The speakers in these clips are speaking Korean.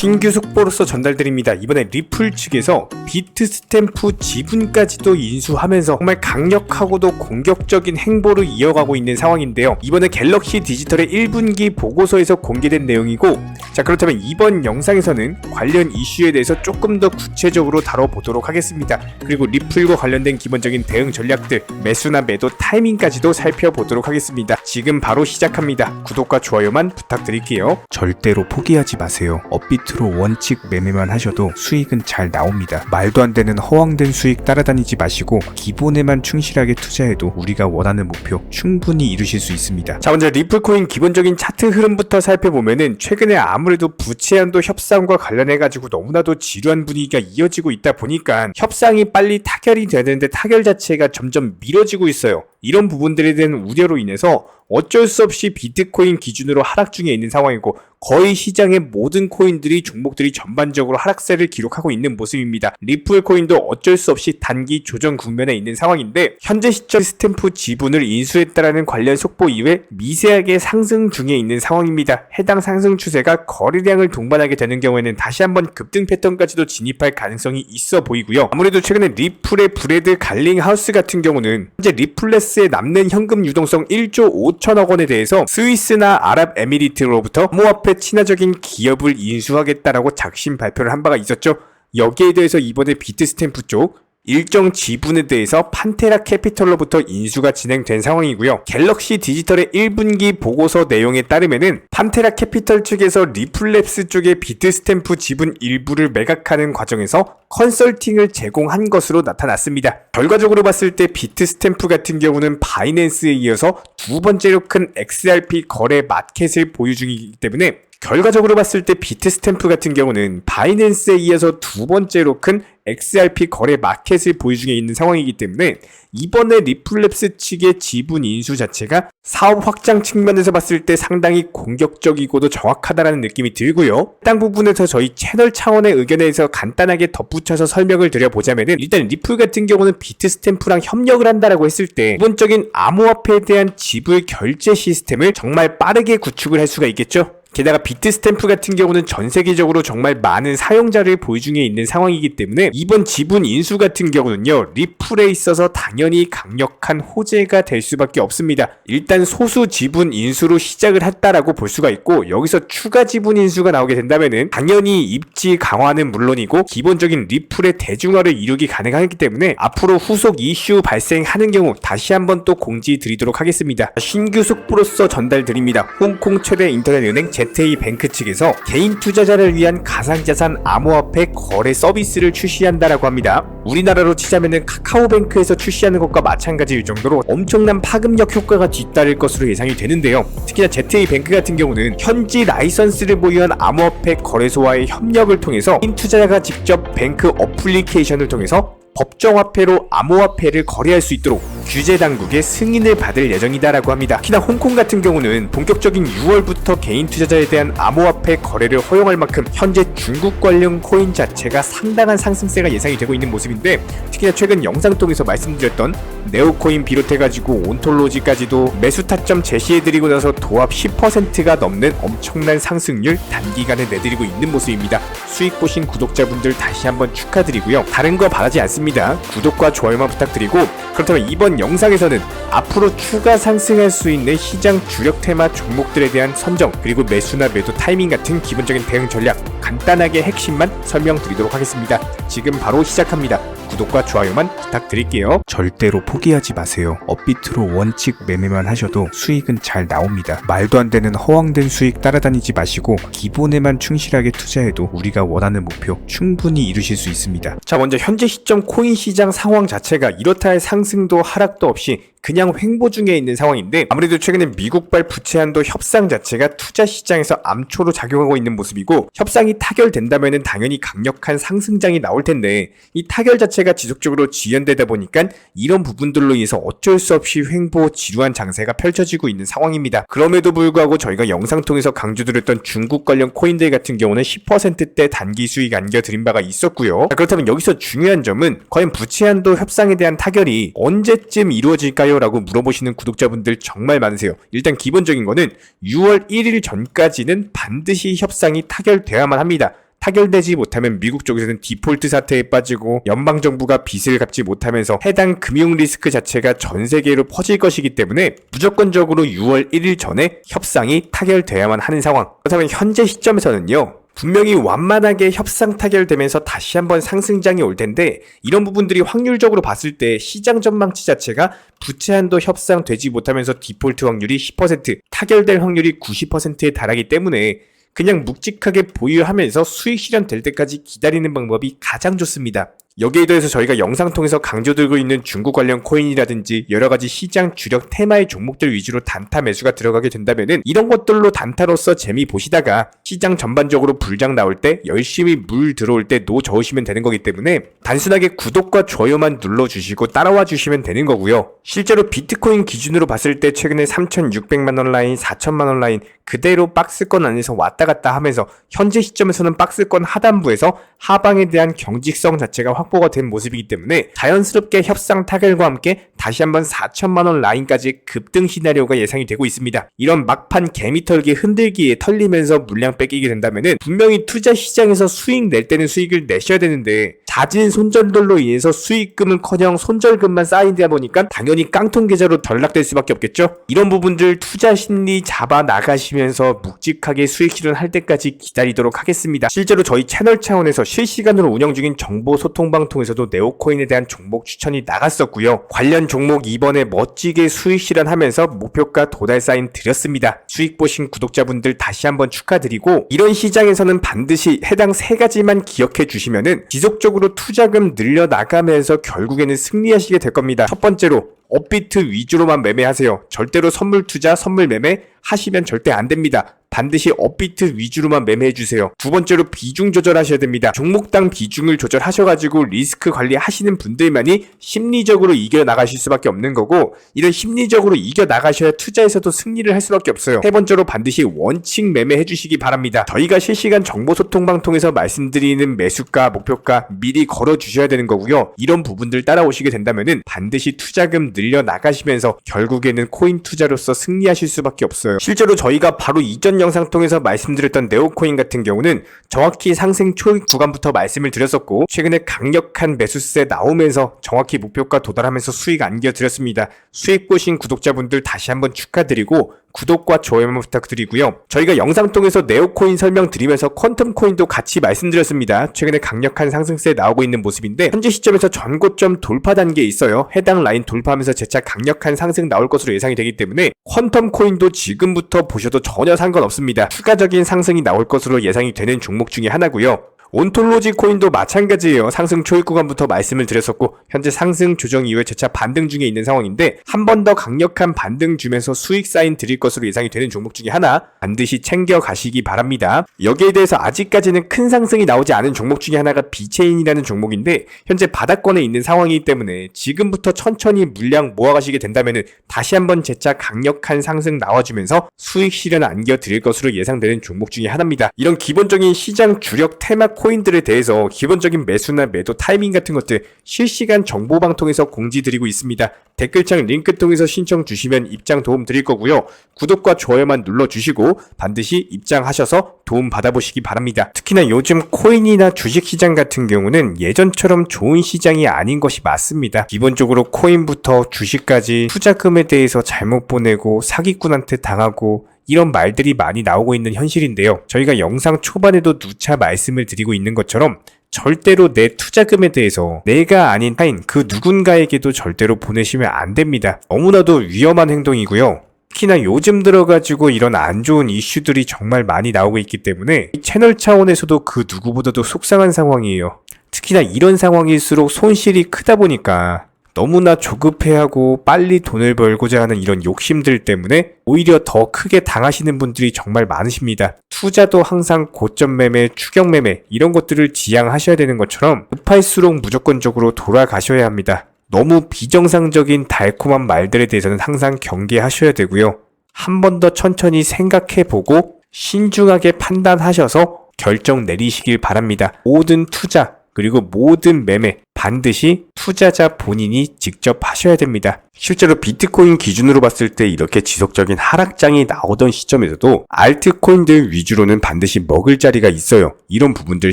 신규 속보로서 전달드립니다. 이번에 리플 측에서 비트 스탬프 지분까지도 인수하면서 정말 강력하고도 공격적인 행보를 이어가고 있는 상황인데요. 이번에 갤럭시 디지털의 1분기 보고서에서 공개된 내용이고, 자, 그렇다면 이번 영상에서는 관련 이슈에 대해서 조금 더 구체적으로 다뤄보도록 하겠습니다. 그리고 리플과 관련된 기본적인 대응 전략들, 매수나 매도 타이밍까지도 살펴보도록 하겠습니다. 지금 바로 시작합니다. 구독과 좋아요만 부탁드릴게요. 절대로 포기하지 마세요. 업비트로 원칙 매매만 하셔도 수익은 잘 나옵니다. 말도 안 되는 허황된 수익 따라다니지 마시고 기본에만 충실하게 투자해도 우리가 원하는 목표 충분히 이루실 수 있습니다. 자, 먼저 리플코인 기본적인 차트 흐름부터 살펴보면은 최근에 아무래도 부채한도 협상과 관련해가지고 너무나도 지루한 분위기가 이어지고 있다 보니까 협상이 빨리 타결이 돼야 되는데 타결 자체가 점점 미뤄지고 있어요. 이런 부분들에 대한 우려로 인해서 어쩔 수 없이 비트코인 기준으로 하락 중에 있는 상황이고, 거의 시장의 모든 코인들이 종목들이 전반적으로 하락세를 기록하고 있는 모습입니다. 리플 코인도 어쩔 수 없이 단기 조정 국면에 있는 상황인데, 현재 시점 스탬프 지분을 인수했다라는 관련 속보 이외 미세하게 상승 중에 있는 상황입니다. 해당 상승 추세가 거래량을 동반하게 되는 경우에는 다시 한번 급등 패턴까지도 진입할 가능성이 있어 보이고요. 아무래도 최근에 리플의 브래드 갈링하우스 같은 경우는 현재 리플레스에 남는 현금 유동성 1조 5천억 원에 대해서 스위스나 아랍에미리트로부터 암호화폐 친화적인 기업을 인수하겠다라고 작심 발표를 한 바가 있었죠. 여기에 대해서 이번에 비트스탬프 쪽 일정 지분에 대해서 판테라 캐피털로부터 인수가 진행된 상황이고요. 갤럭시 디지털의 1분기 보고서 내용에 따르면은 판테라 캐피털 측에서 리플랩스 쪽의 비트스탬프 지분 일부를 매각하는 과정에서 컨설팅을 제공한 것으로 나타났습니다. 결과적으로 봤을 때 비트스탬프 같은 경우는 바이낸스에 이어서 두 번째로 큰 XRP 거래 마켓을 보유 중이기 때문에, 결과적으로 봤을 때 비트스탬프 같은 경우는 바이낸스에 이어서 두 번째로 큰 XRP 거래 마켓을 보유 중에 있는 상황이기 때문에 이번에 리플랩스 측의 지분 인수 자체가 사업 확장 측면에서 봤을 때 상당히 공격적이고도 정확하다라는 느낌이 들고요. 해당 부분에서 저희 채널 차원의 의견에 대해서 간단하게 덧붙여서 설명을 드려보자면은, 일단 리플 같은 경우는 비트스탬프랑 협력을 한다라고 했을 때 기본적인 암호화폐에 대한 지불 결제 시스템을 정말 빠르게 구축을 할 수가 있겠죠. 게다가 비트스탬프 같은 경우는 전 세계적으로 정말 많은 사용자를 보유 중에 있는 상황이기 때문에 이번 지분 인수 같은 경우는요, 리플에 있어서 당연히 강력한 호재가 될 수밖에 없습니다. 일단 소수 지분 인수로 시작을 했다라고 볼 수가 있고, 여기서 추가 지분 인수가 나오게 된다면은 당연히 입지 강화는 물론이고 기본적인 리플의 대중화를 이루기 가능하기 때문에 앞으로 후속 이슈 발생하는 경우 다시 한번 또 공지 드리도록 하겠습니다. 신규 속보로서 전달드립니다. 홍콩 최대 인터넷은행 ZT뱅크 측에서 개인 투자자를 위한 가상자산 암호화폐 거래 서비스를 출시한다라고 합니다. 우리나라로 치자면은 카카오뱅크에서 출시하는 것과 마찬가지일 정도로 엄청난 파급력 효과가 뒤따를 것으로 예상이 되는데요. 특히나 ZT뱅크 같은 경우는 현지 라이선스를 보유한 암호화폐 거래소와의 협력을 통해서 개인 투자자가 직접 뱅크 어플리케이션을 통해서 법정화폐로 암호화폐를 거래할 수 있도록 규제 당국의 승인을 받을 예정이다라고 합니다. 특히나 홍콩 같은 경우는 본격적인 6월부터 개인 투자자에 대한 암호화폐 거래를 허용할 만큼 현재 중국 관련 코인 자체가 상당한 상승세가 예상이 되고 있는 모습인데, 특히나 최근 영상 통해서 말씀드렸던 네오코인 비롯해가지고 온톨로지까지도 매수 타점 제시해드리고 나서 도합 10%가 넘는 엄청난 상승률 단기간에 내드리고 있는 모습입니다. 수익 보신 구독자분들 다시 한번 축하드리고요. 다른 거 바라지 않습니다. 구독과 좋아요만 부탁드리고, 그렇다면 이번 영상에서는 앞으로 추가 상승할 수 있는 시장 주력 테마 종목들에 대한 선정, 그리고 매수나 매도 타이밍 같은 기본적인 대응 전략 간단하게 핵심만 설명드리도록 하겠습니다. 지금 바로 시작합니다. 구독과 좋아요만 부탁드릴게요. 절대로 포기하지 마세요. 업비트로 원칙 매매만 하셔도 수익은 잘 나옵니다. 말도 안 되는 허황된 수익 따라다니지 마시고 기본에만 충실하게 투자해도 우리가 원하는 목표 충분히 이루실 수 있습니다. 자, 먼저 현재 시점 코인 시장 상황 자체가 이렇다 할 상승도 하락도 없이 그냥 횡보 중에 있는 상황인데, 아무래도 최근에 미국발 부채한도 협상 자체가 투자 시장에서 암초로 작용하고 있는 모습이고, 협상이 타결된다면은 당연히 강력한 상승장이 나올 텐데, 이 타결 자체가 지속적으로 지연되다 보니까 이런 부분들로 인해서 어쩔 수 없이 횡보 지루한 장세가 펼쳐지고 있는 상황입니다. 그럼에도 불구하고 저희가 영상 통해서 강조드렸던 중국 관련 코인들 같은 경우는 10%대 단기 수익 안겨드린 바가 있었고요. 자, 그렇다면 여기서 중요한 점은 과연 부채한도 협상에 대한 타결이 언제쯤 이루어질까요? 라고 물어보시는 구독자분들 정말 많으세요. 일단 기본적인 거는 6월 1일 전까지는 반드시 협상이 타결돼야만 합니다. 타결되지 못하면 미국 쪽에서는 디폴트 사태에 빠지고 연방정부가 빚을 갚지 못하면서 해당 금융 리스크 자체가 전 세계로 퍼질 것이기 때문에 무조건적으로 6월 1일 전에 협상이 타결돼야만 하는 상황. 그렇다면 현재 시점에서는요, 분명히 완만하게 협상 타결되면서 다시 한번 상승장이 올 텐데, 이런 부분들이 확률적으로 봤을 때 시장 전망치 자체가 부채 한도 협상 되지 못하면서 디폴트 확률이 10%, 타결될 확률이 90%에 달하기 때문에 그냥 묵직하게 보유하면서 수익 실현될 때까지 기다리는 방법이 가장 좋습니다. 여기에 더해서 저희가 영상 통해서 강조들고 있는 중국 관련 코인이라든지 여러가지 시장 주력 테마의 종목들 위주로 단타 매수가 들어가게 된다면은 이런 것들로 단타로서 재미 보시다가 시장 전반적으로 불장 나올 때 열심히 물 들어올 때 노 저으시면 되는 거기 때문에 단순하게 구독과 좋아요만 눌러주시고 따라와 주시면 되는 거고요. 실제로 비트코인 기준으로 봤을 때 최근에 3,600만원 라인, 4,000만원 라인 그대로 박스권 안에서 왔다 갔다 하면서 현재 시점에서는 박스권 하단부에서 하방에 대한 경직성 자체가 확보가 된 모습이기 때문에 자연스럽게 협상 타결과 함께 다시 한번 4천만원 라인까지 급등 시나리오가 예상이 되고 있습니다. 이런 막판 개미털기 흔들기에 털리면서 물량 뺏기게 된다면은 분명히 투자 시장에서 수익 낼 때는 수익을 내셔야 되는데 잦은 손절들로 인해서 수익금은커녕 손절금만 쌓이다 보니까 당연히 깡통 계좌로 전락될 수밖에 없겠죠. 이런 부분들 투자 심리 잡아 나가시면서 묵직하게 수익 실현할 때까지 기다리도록 하겠습니다. 실제로 저희 채널 차원에서 실시간으로 운영 중인 정보 소통 방통에서도 네오코인에 대한 종목 추천이 나갔었고요. 관련 종목 이번에 멋지게 수익 실현하면서 목표가 도달 사인 드렸습니다. 수익 보신 구독자분들 다시 한번 축하드리고, 이런 시장에서는 반드시 해당 세 가지만 기억해 주시면은 지속적으로 투자금 늘려나가면서 결국에는 승리하시게 될 겁니다. 첫 번째로 업비트 위주로만 매매하세요. 절대로 선물 투자, 선물 매매 하시면 절대 안 됩니다. 반드시 업비트 위주로만 매매해주세요. 두 번째로 비중 조절하셔야 됩니다. 종목당 비중을 조절하셔가지고 리스크 관리하시는 분들만이 심리적으로 이겨나가실 수밖에 없는 거고, 이런 심리적으로 이겨나가셔야 투자에서도 승리를 할 수밖에 없어요. 세 번째로 반드시 원칙 매매해주시기 바랍니다. 저희가 실시간 정보소통방 통해서 말씀드리는 매수가, 목표가 미리 걸어주셔야 되는 거고요. 이런 부분들 따라오시게 된다면은 반드시 투자금 늘려나가시면서 결국에는 코인 투자로서 승리하실 수밖에 없어요. 실제로 저희가 바로 이전 영상 통해서 말씀드렸던 네오코인 같은 경우는 정확히 상승 초입 구간부터 말씀을 드렸었고, 최근에 강력한 매수세 나오면서 정확히 목표가 도달하면서 수익 안겨드렸습니다. 수익 보신 구독자분들 다시 한번 축하드리고 구독과 좋아요만 부탁드리고요. 저희가 영상 통해서 네오코인 설명드리면서 퀀텀코인도 같이 말씀드렸습니다. 최근에 강력한 상승세 나오고 있는 모습인데 현재 시점에서 전고점 돌파 단계에 있어요. 해당 라인 돌파하면서 재차 강력한 상승 나올 것으로 예상이 되기 때문에 퀀텀코인도 지금부터 보셔도 전혀 상관없습니다. 추가적인 상승이 나올 것으로 예상이 되는 종목 중에 하나고요. 온톨로지 코인도 마찬가지예요. 상승 초입 구간부터 말씀을 드렸었고 현재 상승 조정 이후에 재차 반등 중에 있는 상황인데 한 번 더 강력한 반등 주면서 수익 사인 드릴 것으로 예상이 되는 종목 중에 하나 반드시 챙겨 가시기 바랍니다. 여기에 대해서 아직까지는 큰 상승이 나오지 않은 종목 중에 하나가 비체인이라는 종목인데 현재 바닥권에 있는 상황이기 때문에 지금부터 천천히 물량 모아가시게 된다면은 다시 한번 재차 강력한 상승 나와주면서 수익 실현 안겨 드릴 것으로 예상되는 종목 중에 하나입니다. 이런 기본적인 시장 주력 테마 코인들에 대해서 기본적인 매수나 매도 타이밍 같은 것들 실시간 정보방 통해서 공지 드리고 있습니다. 댓글창 링크 통해서 신청 주시면 입장 도움 드릴 거고요. 구독과 좋아요만 눌러주시고 반드시 입장하셔서 도움 받아보시기 바랍니다. 특히나 요즘 코인이나 주식시장 같은 경우는 예전처럼 좋은 시장이 아닌 것이 맞습니다. 기본적으로 코인부터 주식까지 투자금에 대해서 잘못 보내고 사기꾼한테 당하고 이런 말들이 많이 나오고 있는 현실인데요. 저희가 영상 초반에도 누차 말씀을 드리고 있는 것처럼 절대로 내 투자금에 대해서 내가 아닌 타인 그 누군가에게도 절대로 보내시면 안 됩니다. 너무나도 위험한 행동이고요. 특히나 요즘 들어가지고 이런 안 좋은 이슈들이 정말 많이 나오고 있기 때문에 이 채널 차원에서도 그 누구보다도 속상한 상황이에요. 특히나 이런 상황일수록 손실이 크다 보니까 너무나 조급해하고 빨리 돈을 벌고자 하는 이런 욕심들 때문에 오히려 더 크게 당하시는 분들이 정말 많으십니다. 투자도 항상 고점 매매, 추격 매매 이런 것들을 지양하셔야 되는 것처럼 급할수록 무조건적으로 돌아가셔야 합니다. 너무 비정상적인 달콤한 말들에 대해서는 항상 경계하셔야 되고요. 한 번 더 천천히 생각해보고 신중하게 판단하셔서 결정 내리시길 바랍니다. 모든 투자 그리고 모든 매매 반드시 투자자 본인이 직접 하셔야 됩니다. 실제로 비트코인 기준으로 봤을 때 이렇게 지속적인 하락장이 나오던 시점에서도 알트코인들 위주로는 반드시 먹을 자리가 있어요. 이런 부분들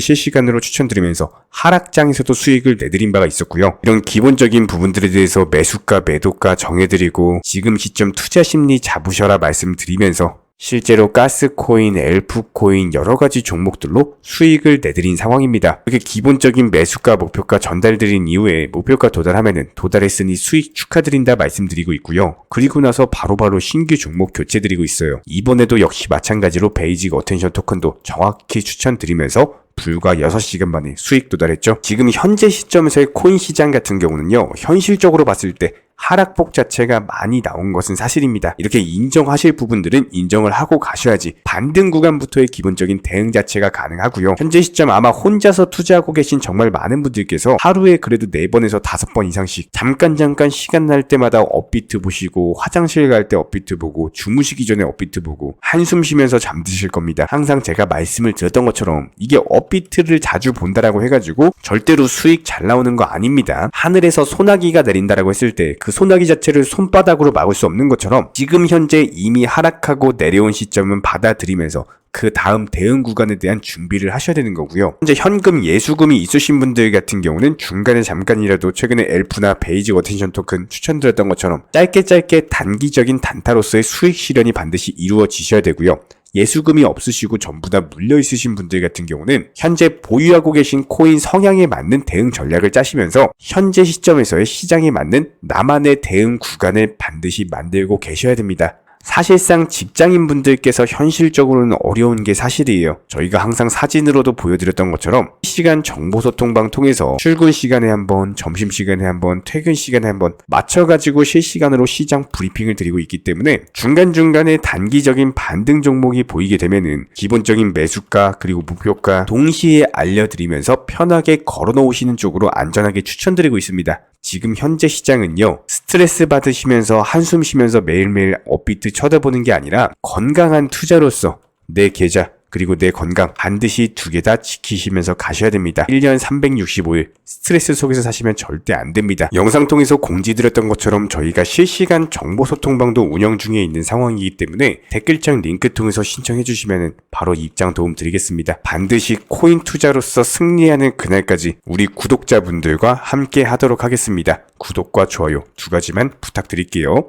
실시간으로 추천드리면서 하락장에서도 수익을 내드린 바가 있었고요. 이런 기본적인 부분들에 대해서 매수가, 매도가 정해드리고 지금 시점 투자 심리 잡으셔라 말씀드리면서 실제로 가스코인, 엘프코인 여러가지 종목들로 수익을 내드린 상황입니다. 이렇게 기본적인 매수가, 목표가 전달드린 이후에 목표가 도달하면은 도달했으니 수익 축하드린다 말씀드리고 있고요. 그리고 나서 바로바로 신규 종목 교체드리고 있어요. 이번에도 역시 마찬가지로 베이직 어텐션 토큰도 정확히 추천드리면서 불과 6시간 만에 수익 도달했죠. 지금 현재 시점에서의 코인 시장 같은 경우는요, 현실적으로 봤을 때 하락폭 자체가 많이 나온 것은 사실입니다. 이렇게 인정하실 부분들은 인정을 하고 가셔야지 반등 구간부터의 기본적인 대응 자체가 가능하고요. 현재 시점 아마 혼자서 투자하고 계신 정말 많은 분들께서 하루에 그래도 4번에서 5번 이상씩 잠깐 시간 날 때마다 업비트 보시고 화장실 갈 때 업비트 보고 주무시기 전에 업비트 보고 한숨 쉬면서 잠드실 겁니다. 항상 제가 말씀을 드렸던 것처럼 이게 업비트를 자주 본다라고 해가지고 절대로 수익 잘 나오는 거 아닙니다. 하늘에서 소나기가 내린다라고 했을 때 그 소나기 자체를 손바닥으로 막을 수 없는 것처럼 지금 현재 이미 하락하고 내려온 시점은 받아들이면서 그 다음 대응 구간에 대한 준비를 하셔야 되는 거고요. 현재 현금 예수금이 있으신 분들 같은 경우는 중간에 잠깐이라도 최근에 엘프나 베이직 어텐션 토큰 추천드렸던 것처럼 짧게 단기적인 단타로서의 수익 실현이 반드시 이루어지셔야 되고요. 예수금이 없으시고 전부 다 물려 있으신 분들 같은 경우는 현재 보유하고 계신 코인 성향에 맞는 대응 전략을 짜시면서 현재 시점에서의 시장에 맞는 나만의 대응 구간을 반드시 만들고 계셔야 됩니다. 사실상 직장인분들께서 현실적으로는 어려운 게 사실이에요. 저희가 항상 사진으로도 보여드렸던 것처럼 실시간 정보소통방 통해서 출근 시간에 한번, 점심시간에 한번, 퇴근 시간에 한번 맞춰가지고 실시간으로 시장 브리핑을 드리고 있기 때문에 중간중간에 단기적인 반등 종목이 보이게 되면은 기본적인 매수가 그리고 목표가 동시에 알려드리면서 편하게 걸어놓으시는 쪽으로 안전하게 추천드리고 있습니다. 지금 현재 시장은요, 스트레스 받으시면서 한숨 쉬면서 매일매일 업비트 쳐다보는 게 아니라 건강한 투자로서 내 계좌 그리고 내 건강 반드시 두 개 다 지키시면서 가셔야 됩니다. 1년 365일 스트레스 속에서 사시면 절대 안 됩니다. 영상 통해서 공지드렸던 것처럼 저희가 실시간 정보소통방도 운영 중에 있는 상황이기 때문에 댓글창 링크 통해서 신청해 주시면 바로 입장 도움 드리겠습니다. 반드시 코인 투자로서 승리하는 그날까지 우리 구독자분들과 함께 하도록 하겠습니다. 구독과 좋아요 2가지만 부탁드릴게요.